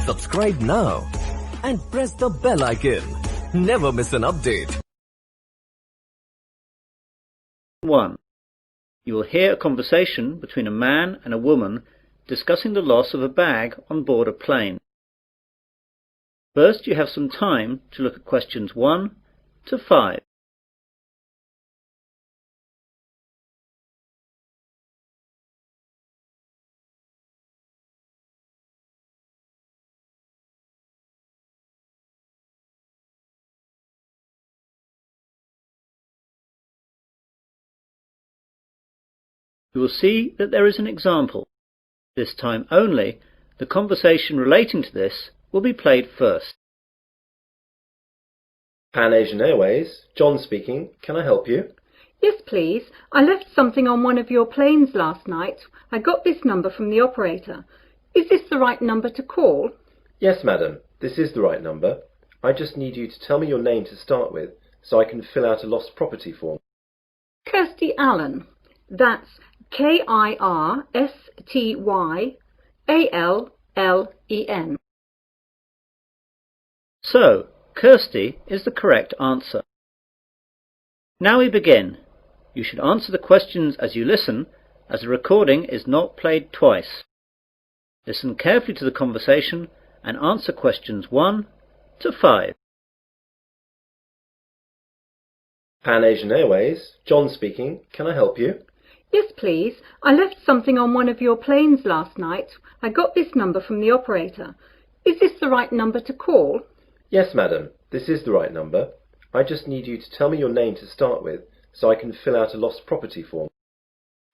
Subscribe now and press the bell icon. Never miss an update. 1. You will hear a conversation between a man and a woman discussing the loss of a bag on board a plane. First, you have some time to look at questions 1 to 5. You will see that there is an example. This time only, the conversation relating to this will be played first. Pan Asian Airways, John speaking. Can I help you? Yes, please. I left something on one of your planes last night. I got this number from the operator. Is this the right number to call? Yes, madam. This is the right number. I just need you to tell me your name to start with, so I can fill out a lost property form. Kirsty Allen. That's Kirstyallen. So, Kirsty is the correct answer. Now we begin. You should answer the questions as you listen, as the recording is not played twice. Listen carefully to the conversation and answer questions 1 to 5. Pan Asian Airways, John speaking. Can I help you? Yes, please. I left something on one of your planes last night. I got this number from the operator. Is this the right number to call? Yes, madam. This is the right number. I just need you to tell me your name to start with, so I can fill out a lost property form.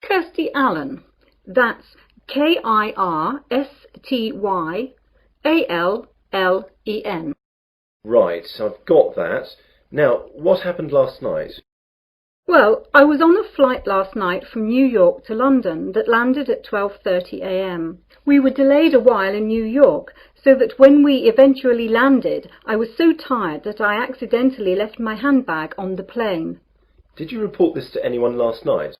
Kirsty Allen. That's Kirstyallen. Right, I've got that. Now, what happened last night? Well, I was on a flight last night from New York to London that landed at 12:30 a.m. We were delayed a while in New York, so that when we eventually landed, I was so tired that I accidentally left my handbag on the plane. Did you report this to anyone last night?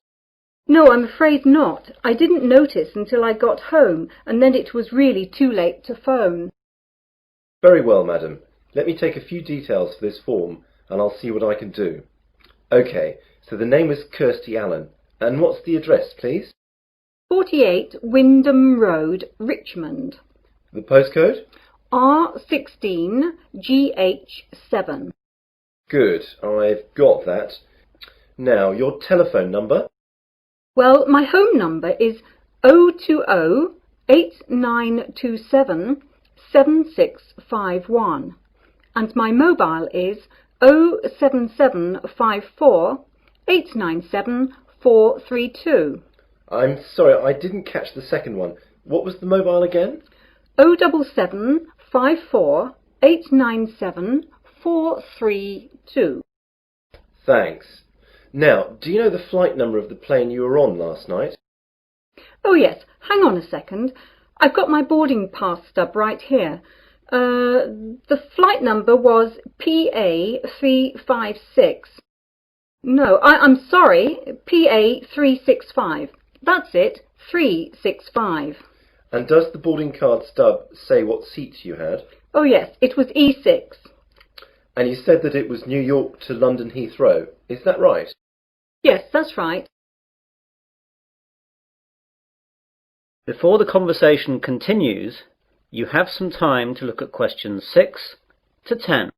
No, I'm afraid not. I didn't notice until I got home, and then it was really too late to phone. Very well, madam. Let me take a few details for this form, and I'll see what I can do. OK, so the name is Kirsty Allen. And what's the address, please? 48 Wyndham Road, Richmond. The postcode? R16GH7. Good, I've got that. Now, your telephone number? Well, my home number is 020-8927-7651. And my mobile is 07754-897-432. I'm sorry, I didn't catch the second one. What was the mobile again? 07754-897-432. Thanks. Now, do you know the flight number of the plane you were on last night? Oh yes, hang on a second. I've got my boarding pass stub right here. The flight number was PA356. No, I'm sorry, PA365. That's it, 365. And does the boarding card stub say what seats you had? Oh yes, it was E6. And you said that it was New York to London Heathrow. Is that right? Yes, that's right. Before the conversation continues, you have some time to look at questions 6 to 10.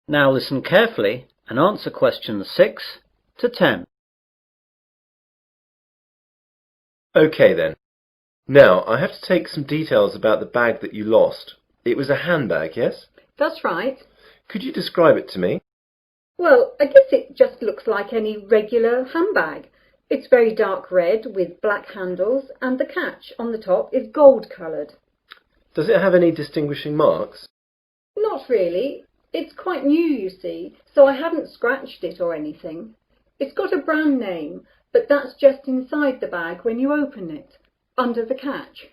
Now listen carefully and answer questions 6 to 10. OK then. Now, I have to take some details about the bag that you lost. It was a handbag, yes? That's right. Could you describe it to me? Well, I guess it just looks like any regular handbag. It's very dark red with black handles, and the catch on the top is gold-coloured. Does it have any distinguishing marks? Not really. It's quite new, you see, so I haven't scratched it or anything. It's got a brand name, but that's just inside the bag when you open it, under the catch.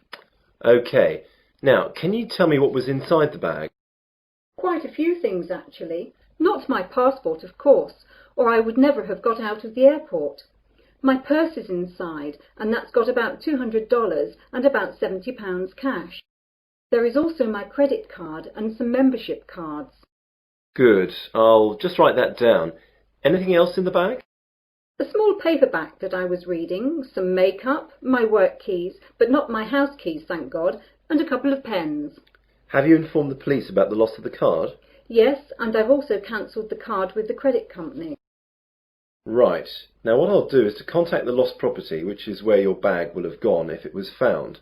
OK. Now, can you tell me what was inside the bag? Quite a few things, actually. Not my passport, of course, or I would never have got out of the airport. My purse is inside, and that's got about $200 and about £70 cash. There is also my credit card and some membership cards. Good. I'll just write that down. Anything else in the bag? A small paperback that I was reading, some makeup, my work keys, but not my house keys, thank God, and a couple of pens. Have you informed the police about the loss of the card? Yes, and I've also cancelled the card with the credit company. Right. Now what I'll do is to contact the lost property, which is where your bag will have gone if it was found.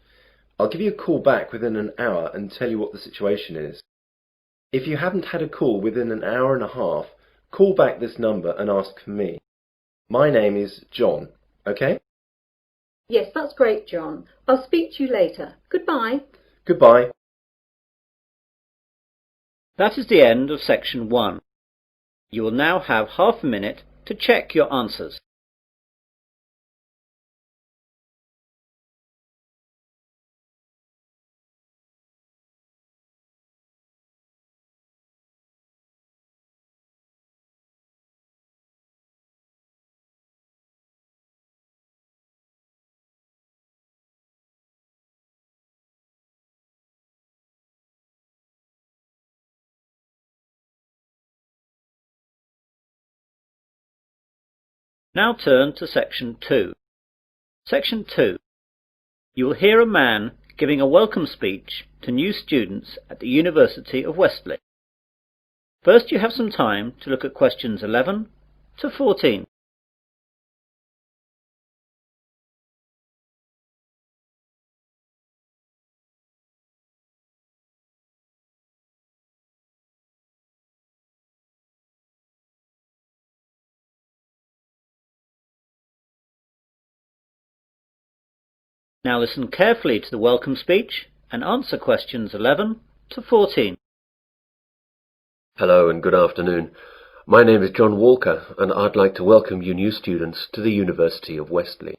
I'll give you a call back within an hour and tell you what the situation is. If you haven't had a call within an hour and a half, call back this number and ask for me. My name is John, OK? Yes, that's great, John. I'll speak to you later. Goodbye. Goodbye. That is the end of section 1. You will now have half a minute to check your answers. Now turn to section 2. Section 2. You will hear a man giving a welcome speech to new students at the University of Westley. First, you have some time to look at questions 11 to 14. Now listen carefully to the welcome speech and answer questions 11 to 14. Hello and good afternoon. My name is John Walker and I'd like to welcome you new students to the University of Westley.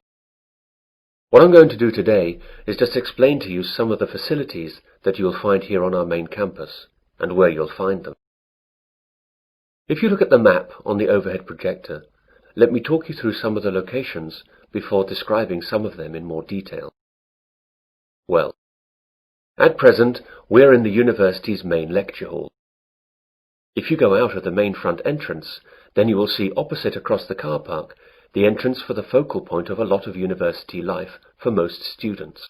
What I'm going to do today is just explain to you some of the facilities that you'll find here on our main campus and where you'll find them. If you look at the map on the overhead projector, let me talk you through some of the locations before describing some of them in more detail. Well, at present we're in the university's main lecture hall. If you go out of the main front entrance, then you will see opposite across the car park the entrance for the focal point of a lot of university life for most students.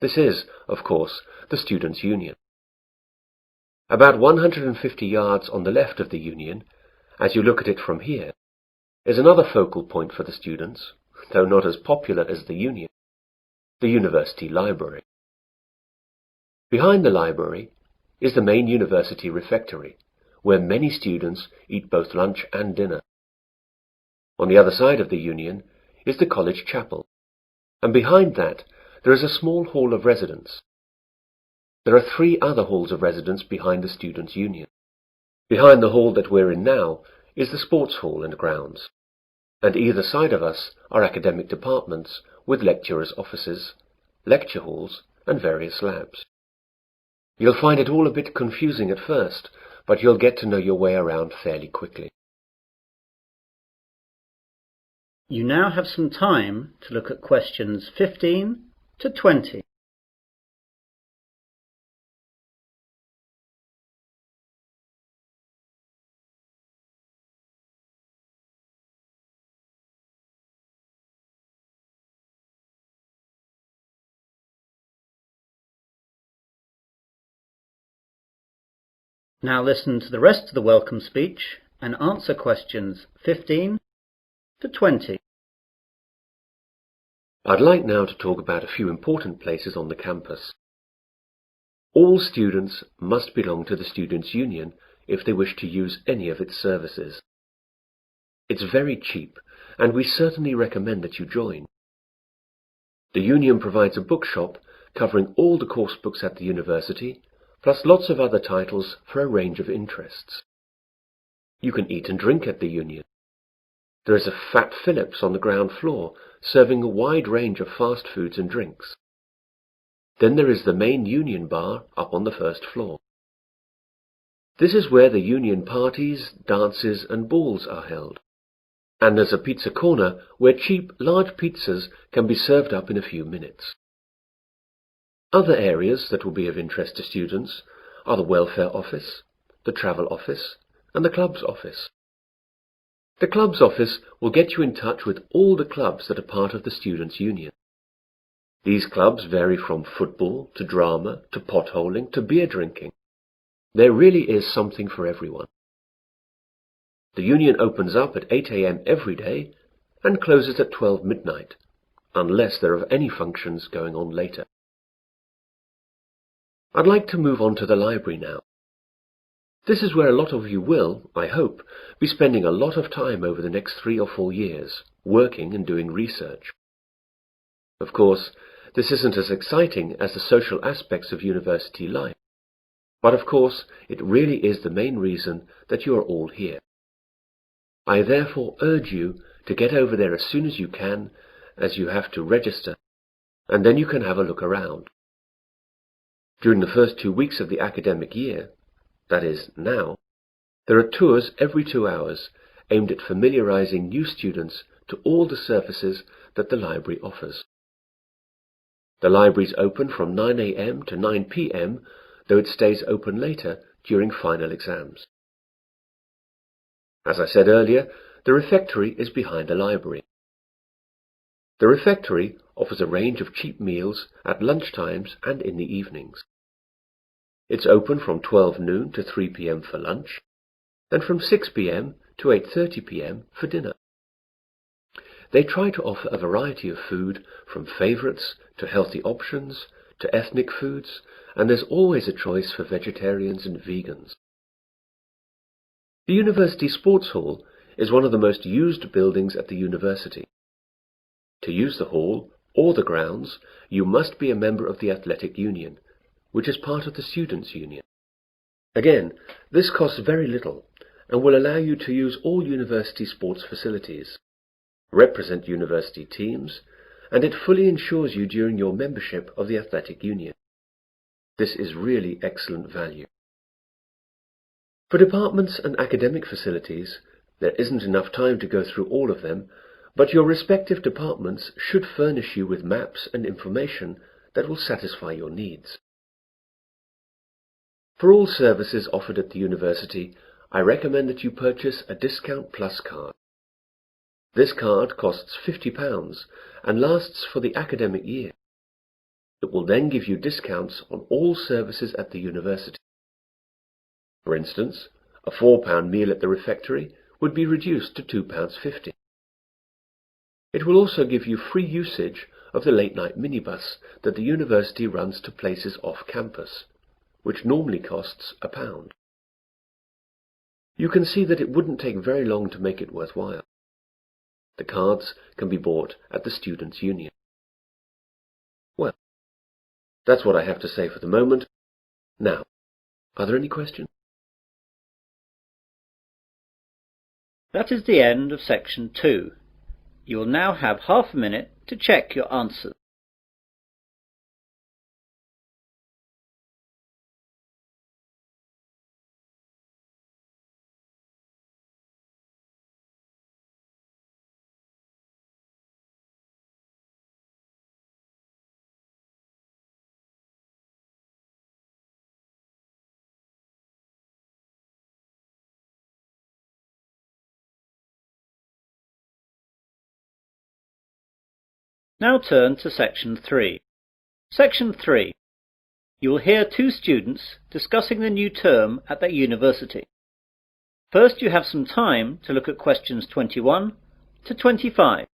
This is, of course, the Students' Union. About 150 yards on the left of the Union, as you look at it from here, is another focal point for the students, though not as popular as the Union, the University Library. Behind the library is the main university refectory, where many students eat both lunch and dinner. On the other side of the Union is the college chapel, and behind that there is a small hall of residence. There are 3 other halls of residence behind the Students' Union. Behind the hall that we're in now is the sports hall and grounds, and either side of us are academic departments with lecturers' offices, lecture halls, and various labs. You'll find it all a bit confusing at first, but you'll get to know your way around fairly quickly. You now have some time to look at questions 15 to 20. Now listen to the rest of the welcome speech and answer questions 15 to 20. I'd like now to talk about a few important places on the campus. All students must belong to the Students' Union if they wish to use any of its services. It's very cheap, and we certainly recommend that you join. The Union provides a bookshop covering all the course books at the university, plus lots of other titles for a range of interests. You can eat and drink at the Union. There is a Fat Phillips on the ground floor, serving a wide range of fast foods and drinks. Then there is the main Union Bar up on the first floor. This is where the Union parties, dances and balls are held. And there's a pizza corner where cheap, large pizzas can be served up in a few minutes. Other areas that will be of interest to students are the welfare office, the travel office, and the clubs office. The clubs office will get you in touch with all the clubs that are part of the Students' Union. These clubs vary from football to drama to potholing to beer drinking. There really is something for everyone. The union opens up at 8 a.m. every day and closes at 12 midnight, unless there are any functions going on later. I'd like to move on to the library now. This is where a lot of you will, I hope, be spending a lot of time over the next 3 or 4 years, working and doing research. Of course, this isn't as exciting as the social aspects of university life, but of course it really is the main reason that you are all here. I therefore urge you to get over there as soon as you can, as you have to register, and then you can have a look around. During the first 2 weeks of the academic year, that is, now, there are tours every 2 hours aimed at familiarizing new students to all the services that the library offers. The library is open from 9 a.m. to 9 p.m., though it stays open later during final exams. As I said earlier, the refectory is behind the library. The refectory offers a range of cheap meals at lunchtimes and in the evenings. It's open from 12 noon to 3 p.m. for lunch, and from 6 p.m. to 8:30 p.m. for dinner. They try to offer a variety of food, from favourites to healthy options to ethnic foods, and there's always a choice for vegetarians and vegans. The University Sports Hall is one of the most used buildings at the university. To use the hall or the grounds, you must be a member of the Athletic Union, which is part of the Students' Union. Again, this costs very little and will allow you to use all university sports facilities, represent university teams, and it fully insures you during your membership of the Athletic Union. This is really excellent value. For departments and academic facilities, there isn't enough time to go through all of them, but your respective departments should furnish you with maps and information that will satisfy your needs. For all services offered at the university, I recommend that you purchase a Discount Plus card. This card costs £50 and lasts for the academic year. It will then give you discounts on all services at the university. For instance, a £4 meal at the refectory would be reduced to £2.50. It will also give you free usage of the late-night minibus that the university runs to places off campus, which normally costs £1. You can see that it wouldn't take very long to make it worthwhile. The cards can be bought at the Students' Union. Well, that's what I have to say for the moment. Now, are there any questions? That is the end of section 2. You will now have half a minute to check your answers. Now turn to section 3. Section 3. You will hear 2 students discussing the new term at their university. First, you have some time to look at questions 21 to 25.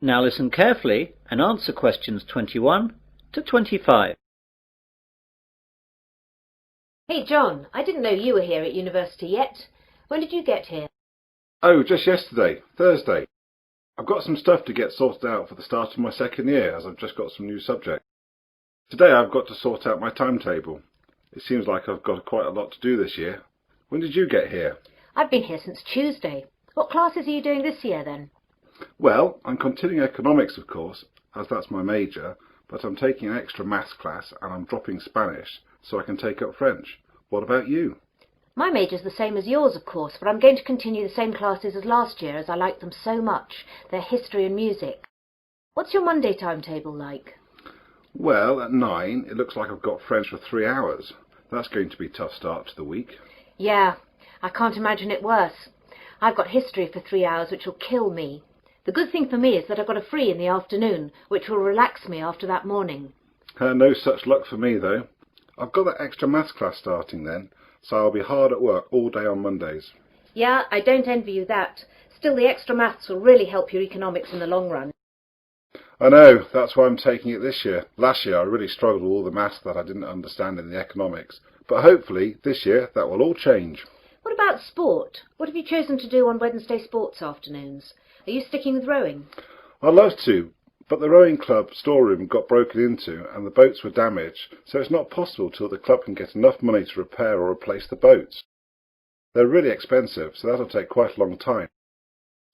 Now listen carefully and answer questions 21 to 25. Hey John, I didn't know you were here at university yet. When did you get here? Oh, just yesterday, Thursday. I've got some stuff to get sorted out for the start of my second year, as I've just got some new subjects. Today I've got to sort out my timetable. It seems like I've got quite a lot to do this year. When did you get here? I've been here since Tuesday. What classes are you doing this year then? Well, I'm continuing economics, of course, as that's my major, but I'm taking an extra maths class and I'm dropping Spanish so I can take up French. What about you? My major's the same as yours, of course, but I'm going to continue the same classes as last year as I like them so much. They're history and music. What's your Monday timetable like? Well, at 9, it looks like I've got French for 3 hours. That's going to be a tough start to the week. Yeah, I can't imagine it worse. I've got history for 3 hours, which will kill me. The good thing for me is that I've got a free in the afternoon, which will relax me after that morning. No such luck for me, though. I've got that extra maths class starting then, so I'll be hard at work all day on Mondays. Yeah, I don't envy you that. Still, the extra maths will really help your economics in the long run. I know, that's why I'm taking it this year. Last year I really struggled with all the maths that I didn't understand in the economics, but hopefully this year that will all change. What about sport? What have you chosen to do on Wednesday sports afternoons? Are you sticking with rowing? I'd love to, but the rowing club storeroom got broken into and the boats were damaged, so it's not possible till the club can get enough money to repair or replace the boats. They're really expensive, so that'll take quite a long time.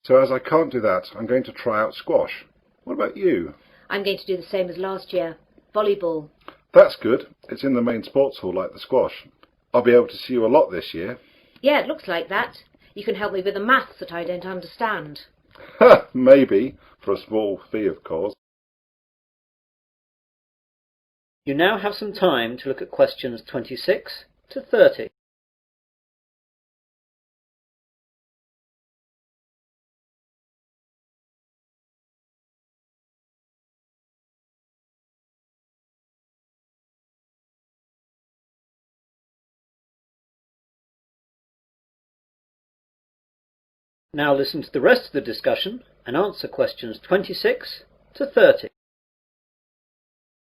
So as I can't do that, I'm going to try out squash. What about you? I'm going to do the same as last year. Volleyball. That's good. It's in the main sports hall like the squash. I'll be able to see you a lot this year. Yeah, it looks like that. You can help me with the maths that I don't understand. Ha! Maybe. For a small fee, of course. You now have some time to look at questions 26 to 30. Now listen to the rest of the discussion and answer questions 26 to 30.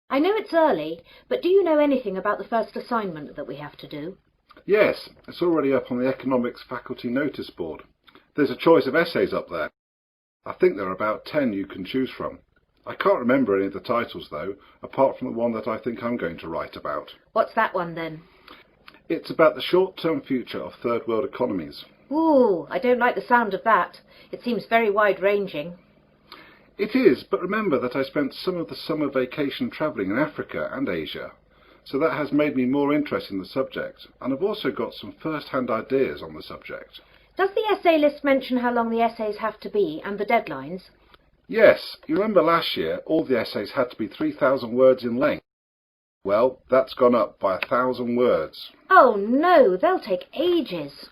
I know it's early, but do you know anything about the first assignment that we have to do? Yes, it's already up on the economics faculty notice board. There's a choice of essays up there. I think there are about 10 you can choose from. I can't remember any of the titles though, apart from the one that I think I'm going to write about. What's that one then? It's about the short-term future of third world economies. Ooh, I don't like the sound of that. It seems very wide-ranging. It is, but remember that I spent some of the summer vacation travelling in Africa and Asia, so that has made me more interested in the subject, and I've also got some first-hand ideas on the subject. Does the essay list mention how long the essays have to be and the deadlines? Yes, you remember last year all the essays had to be 3,000 words in length. Well, that's gone up by 1,000 words. Oh no, they'll take ages.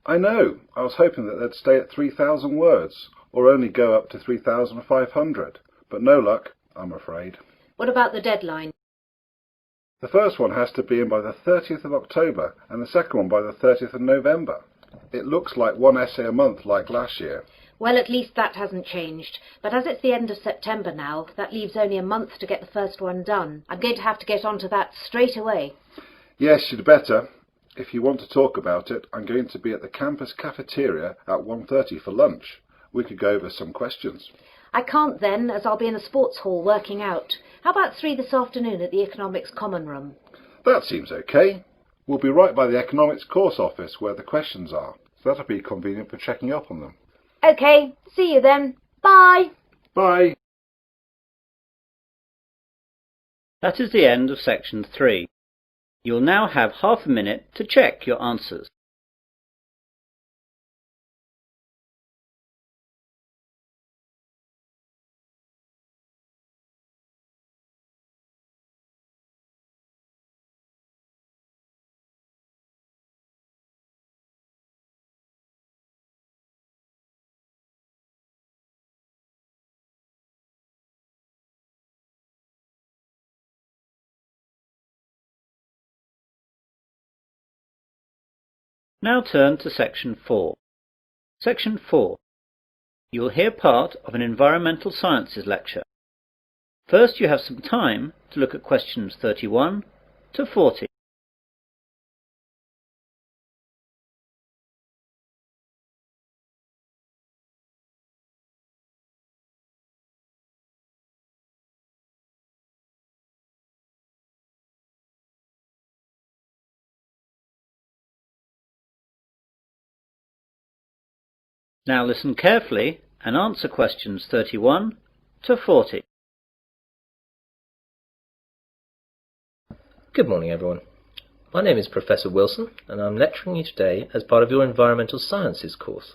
I know. I was hoping that they'd stay at 3,000 words, or only go up to 3,500, but no luck, I'm afraid. What about the deadline? The first one has to be in by the 30th of October, and the second one by the 30th of November. It looks like one essay a month like last year. Well, at least that hasn't changed. But as it's the end of September now, that leaves only a month to get the first one done. I'm going to have to get onto that straight away. Yes, you'd better. If you want to talk about it, I'm going to be at the campus cafeteria at 1:30 for lunch. We could go over some questions. I can't then, as I'll be in the sports hall working out. How about 3 this afternoon at the economics common room? That seems okay. We'll be right by the economics course office where the questions are, so that'll be convenient for checking up on them. OK, see you then. Bye. Bye. That is the end of section 3. You'll now have half a minute to check your answers. Now turn to section 4. Section 4. You will hear part of an environmental sciences lecture. First you have some time to look at questions 31 to 40. Now listen carefully and answer questions 31 to 40. Good morning, everyone. My name is Professor Wilson, and I'm lecturing you today as part of your Environmental Sciences course.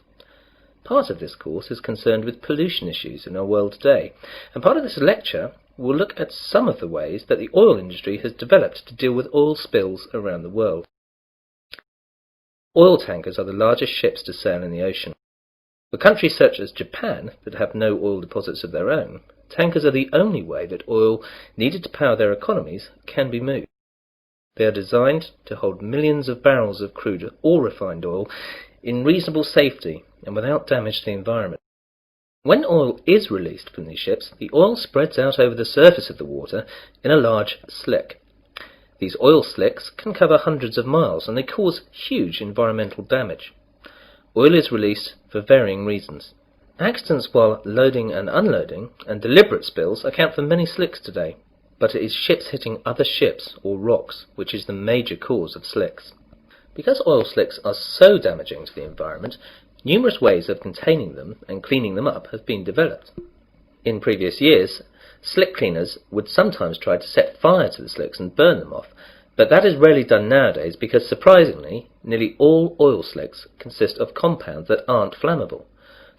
Part of this course is concerned with pollution issues in our world today, and part of this lecture will look at some of the ways that the oil industry has developed to deal with oil spills around the world. Oil tankers are the largest ships to sail in the ocean. For countries such as Japan that have no oil deposits of their own, tankers are the only way that oil needed to power their economies can be moved. They are designed to hold millions of barrels of crude or refined oil in reasonable safety and without damage to the environment. When oil is released from these ships, the oil spreads out over the surface of the water in a large slick. These oil slicks can cover hundreds of miles, and they cause huge environmental damage. Oil is released for varying reasons. Accidents while loading and unloading and deliberate spills account for many slicks today, but it is ships hitting other ships or rocks which is the major cause of slicks. Because oil slicks are so damaging to the environment, numerous ways of containing them and cleaning them up have been developed. In previous years, slick cleaners would sometimes try to set fire to the slicks and burn them off, but that is rarely done nowadays because, surprisingly, nearly all oil slicks consist of compounds that aren't flammable.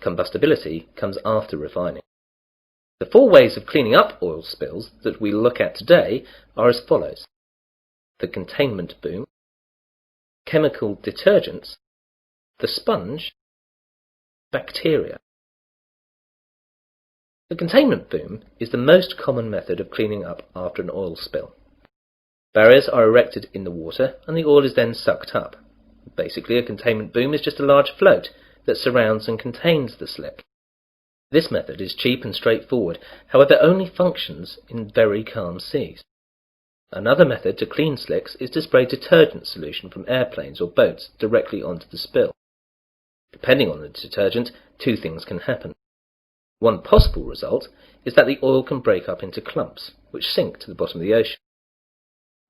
Combustibility comes after refining. The 4 ways of cleaning up oil spills that we'll look at today are as follows: the containment boom, chemical detergents, the sponge, bacteria. The containment boom is the most common method of cleaning up after an oil spill. Barriers are erected in the water and the oil is then sucked up. Basically, a containment boom is just a large float that surrounds and contains the slick. This method is cheap and straightforward, however only functions in very calm seas. Another method to clean slicks is to spray detergent solution from airplanes or boats directly onto the spill. Depending on the detergent, 2 things can happen. One possible result is that the oil can break up into clumps, which sink to the bottom of the ocean.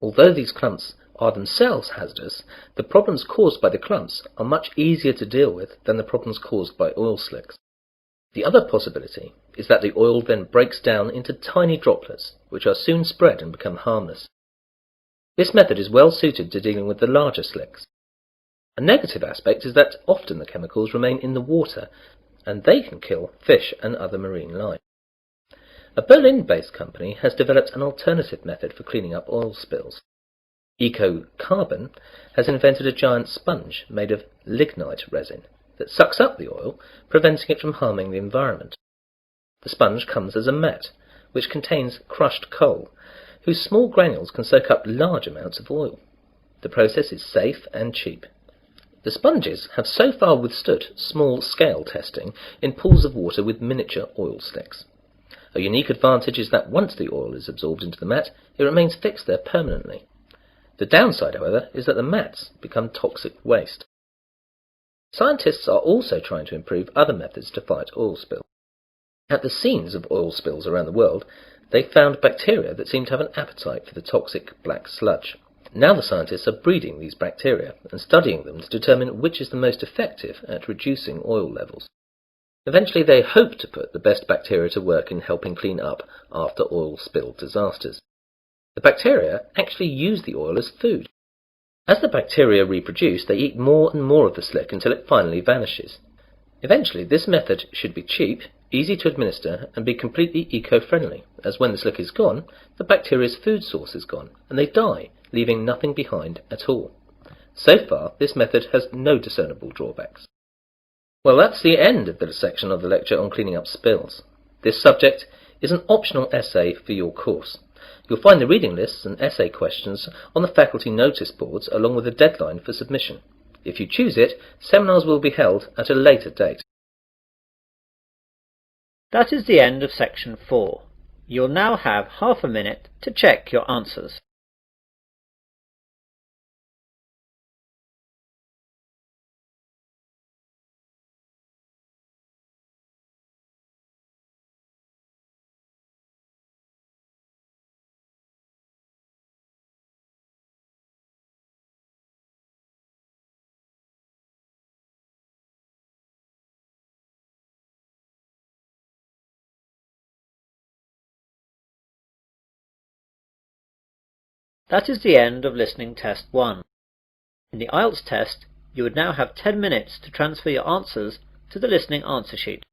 Although these clumps are themselves hazardous, the problems caused by the clumps are much easier to deal with than the problems caused by oil slicks. The other possibility is that the oil then breaks down into tiny droplets, which are soon spread and become harmless. This method is well suited to dealing with the larger slicks. A negative aspect is that often the chemicals remain in the water, and they can kill fish and other marine life. A Berlin-based company has developed an alternative method for cleaning up oil spills. EcoCarbon has invented a giant sponge made of lignite resin that sucks up the oil, preventing it from harming the environment. The sponge comes as a mat, which contains crushed coal, whose small granules can soak up large amounts of oil. The process is safe and cheap. The sponges have so far withstood small-scale testing in pools of water with miniature oil slicks. A unique advantage is that once the oil is absorbed into the mat, it remains fixed there permanently. The downside, however, is that the mats become toxic waste. Scientists are also trying to improve other methods to fight oil spills. At the scenes of oil spills around the world, they found bacteria that seem to have an appetite for the toxic black sludge. Now the scientists are breeding these bacteria and studying them to determine which is the most effective at reducing oil levels. Eventually they hope to put the best bacteria to work in helping clean up after oil spill disasters. The bacteria actually use the oil as food. As the bacteria reproduce, they eat more and more of the slick until it finally vanishes. Eventually, this method should be cheap, easy to administer, and be completely eco-friendly, as when the slick is gone, the bacteria's food source is gone, and they die, leaving nothing behind at all. So far, this method has no discernible drawbacks. Well, that's the end of the section of the lecture on cleaning up spills. This subject is an optional essay for your course. You'll find the reading lists and essay questions on the faculty notice boards along with a deadline for submission. If you choose it, seminars will be held at a later date. That is the end of section 4. You'll now have half a minute to check your answers. That is the end of listening test 1. In the IELTS test, you would now have 10 minutes to transfer your answers to the listening answer sheet.